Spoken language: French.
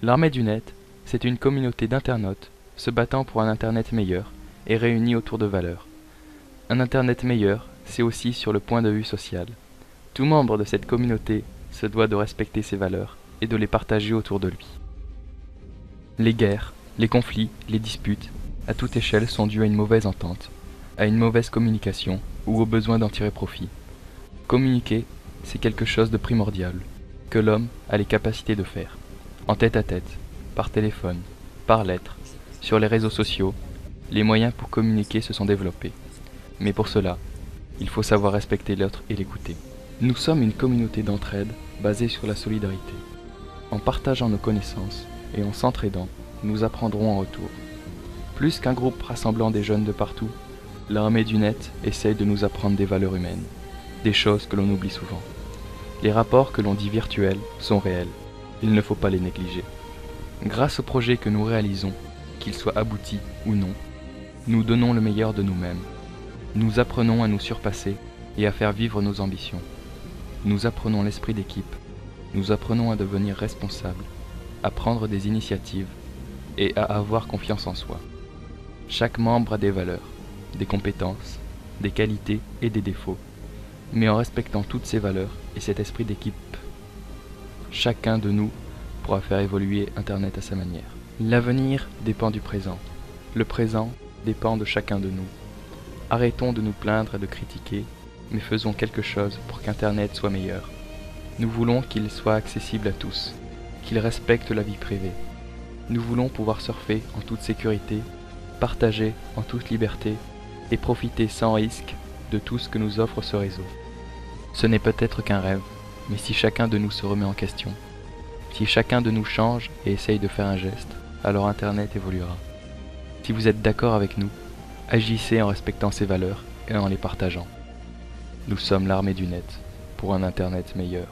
L'armée du net, c'est une communauté d'internautes se battant pour un Internet meilleur et réunis autour de valeurs. Un Internet meilleur, c'est aussi sur le point de vue social. Tout membre de cette communauté se doit de respecter ces valeurs et de les partager autour de lui. Les guerres, les conflits, les disputes, à toute échelle sont dus à une mauvaise entente, à une mauvaise communication ou au besoin d'en tirer profit. Communiquer, c'est quelque chose de primordial, que l'homme a les capacités de faire. En tête-à-tête, par téléphone, par lettre, sur les réseaux sociaux, les moyens pour communiquer se sont développés. Mais pour cela, il faut savoir respecter l'autre et l'écouter. Nous sommes une communauté d'entraide basée sur la solidarité. En partageant nos connaissances et en s'entraidant, nous apprendrons en retour. Plus qu'un groupe rassemblant des jeunes de partout, l'armée du net essaye de nous apprendre des valeurs humaines, des choses que l'on oublie souvent. Les rapports que l'on dit virtuels sont réels, il ne faut pas les négliger. Grâce aux projets que nous réalisons, qu'ils soient aboutis ou non, nous donnons le meilleur de nous-mêmes. Nous apprenons à nous surpasser et à faire vivre nos ambitions. Nous apprenons l'esprit d'équipe, nous apprenons à devenir responsables, à prendre des initiatives et à avoir confiance en soi. Chaque membre a des valeurs, des compétences, des qualités et des défauts, mais en respectant toutes ces valeurs et cet esprit d'équipe, chacun de nous pourra faire évoluer Internet à sa manière. L'avenir dépend du présent. Le présent dépend de chacun de nous. Arrêtons de nous plaindre et de critiquer, mais faisons quelque chose pour qu'Internet soit meilleur. Nous voulons qu'il soit accessible à tous, qu'il respecte la vie privée. Nous voulons pouvoir surfer en toute sécurité, partager en toute liberté et profiter sans risque de tout ce que nous offre ce réseau. Ce n'est peut-être qu'un rêve, mais si chacun de nous se remet en question, si chacun de nous change et essaye de faire un geste, alors Internet évoluera. Si vous êtes d'accord avec nous, agissez en respectant ces valeurs et en les partageant. Nous sommes l'armée du net pour un Internet meilleur.